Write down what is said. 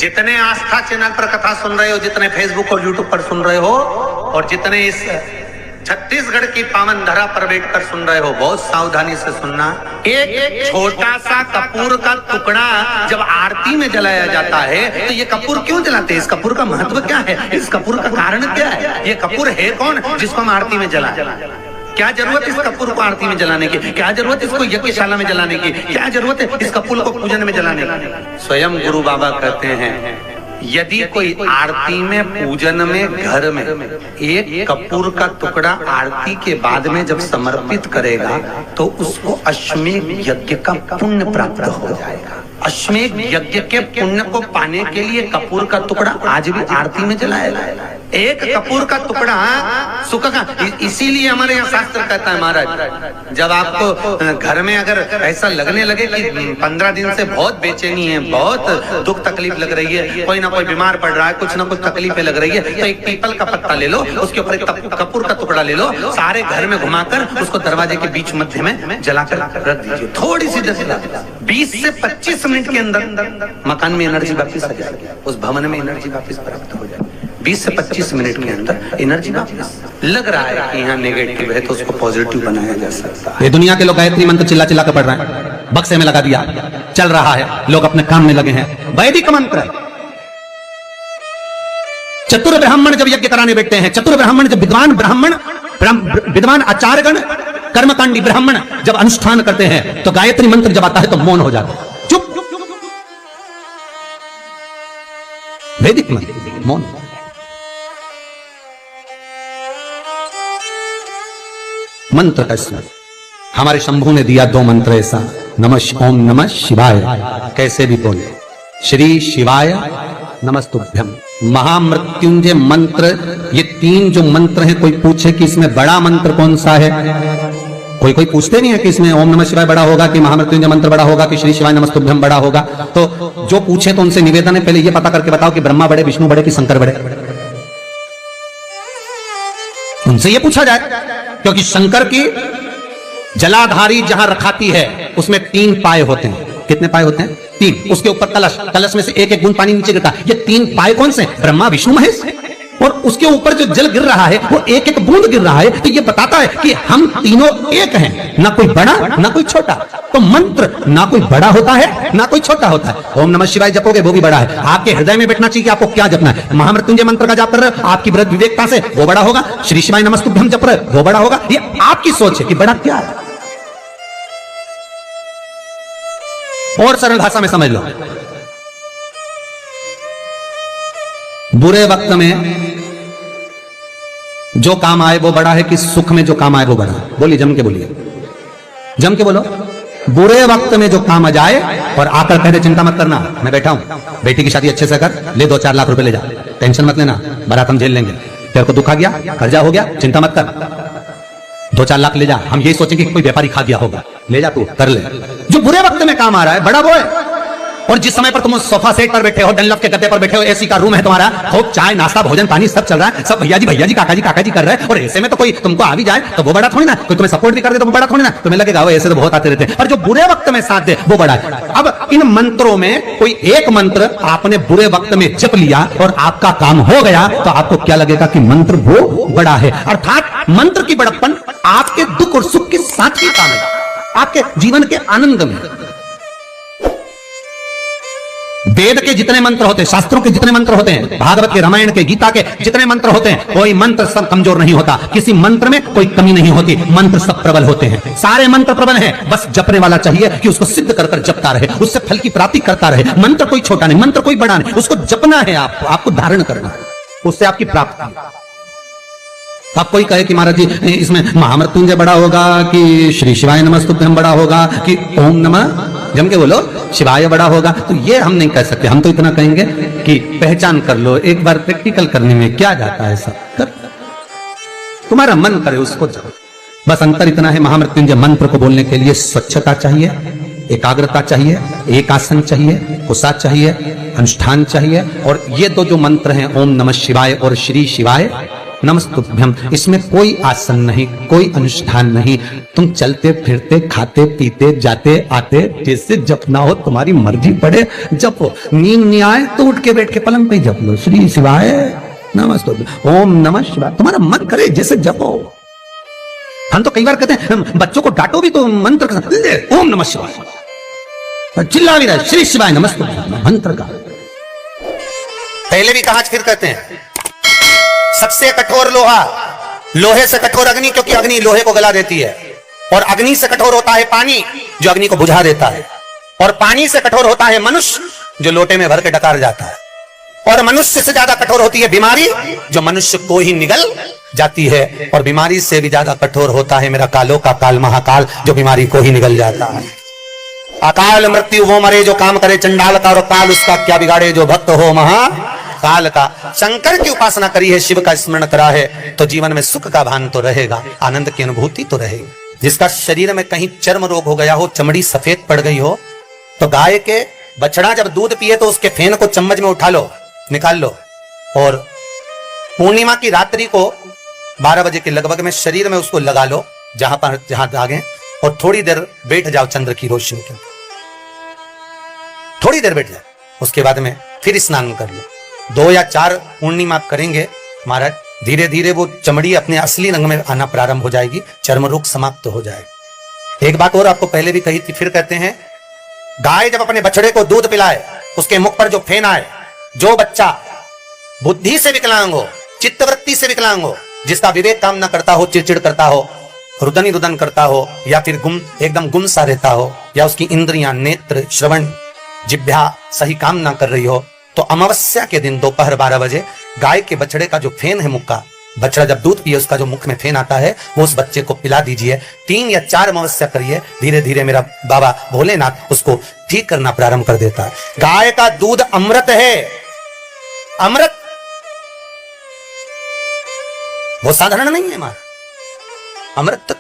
जितने आस्था चैनल पर कथा सुन रहे हो, जितने फेसबुक और यूट्यूब पर सुन रहे हो, और जितने इस छत्तीसगढ़ की पावन धरा पर बैठकर सुन रहे हो, बहुत सावधानी से सुनना। एक छोटा सा कपूर का टुकड़ा जब आरती में जलाया जाता है तो ये कपूर क्यों जलाते हैं? इस कपूर का महत्व क्या है? इस कपूर का कारण क्या है? ये कपूर है कौन जिसको हम आरती में जलाएं? क्या जरूरत इस कपूर को आरती में जलाने की? क्या जरूरत इसको यज्ञशाला में जलाने की? क्या जरूरत है इस कपूर को पूजन में जलाने की? स्वयं गुरु बाबा कहते हैं, यदि कोई आरती में, पूजन में, घर में एक कपूर का टुकड़ा आरती के बाद में जब समर्पित करेगा तो उसको अश्वमेध यज्ञ का पुण्य प्राप्त हो जाएगा। अश्वमेध यज्ञ के पुण्य को पाने के लिए कपूर का टुकड़ा आज भी आरती में जलाया जाएगा। एक कपूर का टुकड़ा सुख का, इसीलिए हमारे यहाँ शास्त्र कहता है महाराज, जब आपको घर में अगर ऐसा लगने लगे कि 15 दिन से बहुत बेचैनी है, बहुत दुख तकलीफ लग रही है, कोई ना कोई बीमार पड़ रहा है, कुछ ना कुछ तकलीफें लग रही है, तो एक पीपल का पत्ता ले लो, उसके ऊपर एक कपूर का टुकड़ा ले लो, सारे घर में घुमाकर उसको दरवाजे के बीच मध्य में जलाकर रख दीजिए। थोड़ी सी 20 से 25 मिनट के अंदर मकान में एनर्जी वापिस आ जाएगी, उस भवन में एनर्जी वापिस प्राप्त हो जाएगी। 20 से 25 मिनट के अंदर एनर्जी वापिस। लग रहा है कि यहाँ नेगेटिव है तो उसको पॉजिटिव बनाया जा सकता है। ये दुनिया के लोग गायत्री मंत्र चिल्ला चिल्ला कर पढ़ रहे हैं, बक्से में लगा दिया, चल रहा है, लोग अपने काम में लगे हैं। वैदिक मंत्र, चतुर ब्राह्मण जब यज्ञ कराने बैठते हैं, चतुर ब्राह्मण जब विद्वान आचार्यगण, कर्मकांडी ब्राह्मण जब अनुष्ठान करते हैं तो गायत्री मंत्र जब आता है तो मौन हो जाता है, चुप। वैदिक मंत्र मौन। मंत्र का स्मरण, हमारे शंभू ने दिया 2 मंत्र ऐसा, ओम नमः शिवाय, कैसे भी बोले, श्री शिवाय नमस्तुभ्यम, महामृत्युंजय मंत्र। ये 3 जो मंत्र हैं, कोई पूछे कि इसमें बड़ा मंत्र कौन सा है? कोई पूछते नहीं है कि इसमें ओम नमः शिवाय बड़ा होगा कि महामृत्युंजय मंत्र बड़ा होगा कि श्री शिवाय नमस्तुभ्यम बड़ा होगा। तो जो पूछे तो उनसे निवेदन है, पहले ये पता करके बताओ कि ब्रह्मा बड़े, विष्णु बड़े कि शंकर बड़े? उनसे ये पूछा जाए, क्योंकि शंकर की जलाधारी जहां रखाती है उसमें 3 पाए होते हैं। कितने पाए होते हैं? 3। उसके ऊपर कलश, कलश में से एक बूंद पानी नीचे गिरता है। ये 3 पाए कौन से? ब्रह्मा विष्णु महेश। और उसके ऊपर जो जल गिर रहा है वो एक बूंद गिर रहा है, तो ये बताता है कि हम तीनों एक हैं, ना कोई बड़ा ना कोई छोटा। तो मंत्र ना कोई बड़ा होता है ना कोई छोटा होता है। ओम नमः शिवाय जपोगे वो भी बड़ा है, आपके हृदय में बैठना चाहिए कि आपको क्या जपना है। महामृत्युंजय मंत्र का जाप कर रहे हो, आपकी वृद्ध विवेकता से वो बड़ा होगा। श्री शिवाय नमस्तुभ्यम जप रहे वो बड़ा होगा। ये आपकी सोच है कि बड़ा क्या है। और सरल भाषा में समझ लो, बुरे वक्त में जो काम आए वो बड़ा है कि सुख में जो काम आए वो बड़ा है? बोलिए, जम के बोलिए, जम के बोलो। बुरे वक्त में जो काम आ जाए और आकर कह दे चिंता मत करना, मैं बैठा हूं, बेटी की शादी अच्छे से कर ले, 2-4 लाख रुपए ले जा, टेंशन मत लेना, बारात हम झेल लेंगे, तेरे को दुख आ गया, कर्जा हो गया, चिंता मत कर, 2-4 लाख ले जा, हम यही सोचेंगे कि कोई व्यापारी खा गया होगा, ले जा तू कर ले। जो बुरे वक्त में काम आ रहा है बड़ा वो है। और जिस समय पर तुम सोफा सेट पर बैठे हो, डनलप के गद्दे पर बैठे हो, एसी का रूम है तुम्हारा, खूब चाय नाश्ता भोजन पानी सब चल रहा है, सब भैया जी काका जी कर रहे हैं, और ऐसे में तो कोई तुमको आ भी जाए तो वो बड़ा थोड़ी ना, कोई तुम्हें सपोर्ट भी कर दे तो वो बड़ा थोड़ी ना, तुम्हें लगेगा वो ऐसे तो बहुत आते रहते हैं, पर जो बुरे वक्त में साथ दे वो बड़ा है। अब इन मंत्रों में कोई एक मंत्र आपने बुरे वक्त में जप लिया और आपका काम हो गया तो आपको क्या लगेगा कि मंत्र वो बड़ा है। अर्थात मंत्र की बड़प्पन आपके दुख और सुख के साथ ही काम है, आपके जीवन के आनंद में। वेद के जितने मंत्र होते हैं, शास्त्रों के जितने मंत्र होते हैं, भागवत के, रामायण के, गीता के जितने मंत्र होते हैं, कोई मंत्र सब कमजोर नहीं होता, किसी मंत्र में कोई कमी नहीं होती, मंत्र सब प्रबल होते हैं, सारे मंत्र प्रबल हैं। बस जपने वाला चाहिए कि उसको सिद्ध कर कर जपता रहे, उससे फल की प्राप्ति करता रहे। मंत्र कोई छोटा नहीं, मंत्र कोई बड़ा नहीं, उसको जपना है, आपको धारण करना है, उससे आपकी प्राप्ति। अब कोई कहे कि महाराज जी इसमें महामृत्युंजय बड़ा होगा कि श्री शिवाय नमस्तुभ्यम बड़ा होगा कि ओम नमः जम के बोलो शिवाय बड़ा होगा, तो ये हम नहीं कह सकते। हम तो इतना कहेंगे कि पहचान कर लो, एक बार प्रैक्टिकल करने में क्या जाता है, सब कर, तुम्हारा मन करे उसको जाओ। बस अंतर इतना है, महामृत्युंजय मंत्र को बोलने के लिए स्वच्छता चाहिए, एकाग्रता चाहिए, एक आसन चाहिए, कुशा चाहिए, अनुष्ठान चाहिए। और ये 2 जो मंत्र हैं ओम नमः शिवाय और श्री शिवाय नमस्तुभ्यम। इसमें कोई आसन नहीं, कोई अनुष्ठान नहीं, तुम चलते फिरते खाते पीते जाते आते जैसे जपना हो तुम्हारी मर्जी पड़े जपो। नींद नहीं आए तो उठ के बैठ के पलंग पे जप लो, श्री शिवाय नमस्तुभ्यम, ओम नमः शिवाय, तुम्हारा मन करे जैसे जपो। हम तो कई बार कहते हैं बच्चों को डांटो भी तो मंत्र का, ओम नमः शिवाय, चिल्ला भी रहा श्री शिवाय नमस्तुभ्यम मंत्र का। पहले भी कहा, फिर कहते हैं सबसे कठोर लोहा, लोहे से कठोर अग्नि, क्योंकि अग्नि लोहे को गला देती है। और अग्नि से कठोर होता है पानी, जो अग्नि को बुझा देता है। और पानी से कठोर होता है मनुष्य, जो लोटे में भर के डकार जाता है। और मनुष्य से ज्यादा कठोर होती है बीमारी, जो मनुष्य को ही निगल जाती है। और बीमारी से भी ज्यादा कठोर होता है मेरा कालों का काल महाकाल, जो बीमारी को ही निगल जाता है। अकाल मृत्यु वो मरे जो काम करे चंडाल का, और काल उसका क्या बिगाड़े जो भक्त हो महाकाल का। शंकर की उपासना करी है, शिव का स्मरण करा है, तो जीवन में सुख का भान तो रहेगा, आनंद की अनुभूति तो रहेगी। जिसका शरीर में कहीं चर्म रोग हो गया हो, चमड़ी सफेद पड़ गई हो, तो गाय के बछड़ा जब दूध पिए तो उसके फेन को चम्मच में उठा लो, निकाल लो, और पूर्णिमा की रात्रि को 12 बजे के लगभग में शरीर में उसको लगा लो, जहां दागे, और थोड़ी देर बैठ जाओ चंद्र की रोशनी के, थोड़ी देर बैठ जाओ। उसके बाद में फिर स्नान कर लो। 2 या 4 पूर्णिमा करेंगे महाराज, धीरे धीरे वो चमड़ी अपने असली रंग में आना प्रारंभ हो जाएगी, चर्म रोग समाप्त हो जाएगा। एक बात और आपको पहले भी कही थी, फिर कहते हैं, गाय जब अपने बछड़े को दूध पिलाए, उसके मुख पर जो फेन आए, जो बच्चा बुद्धि से विकलांग हो, चित्तवृत्ति से विकलांग हो, जिसका विवेक काम न करता हो, चिड़चिड़ करता हो, रुदन ही रुदन करता हो, या फिर एकदम गुम सा रहता हो, या उसकी इंद्रियां नेत्र श्रवण जिह्वा सही काम ना कर रही हो, तो अमावस्या के दिन दोपहर 12 बजे गाय के बछड़े का जो फेन है, मुख का बछड़ा जब दूध पिए उसका जो मुख में फेन आता है, वो उस बच्चे को पिला दीजिए। 3 या 4 अमावस्या करिए, धीरे धीरे मेरा बाबा भोलेनाथ उसको ठीक करना प्रारंभ कर देता है। गाय का दूध अमृत है, अमृत, वो साधारण नहीं है, हमारा अमृत तत्व।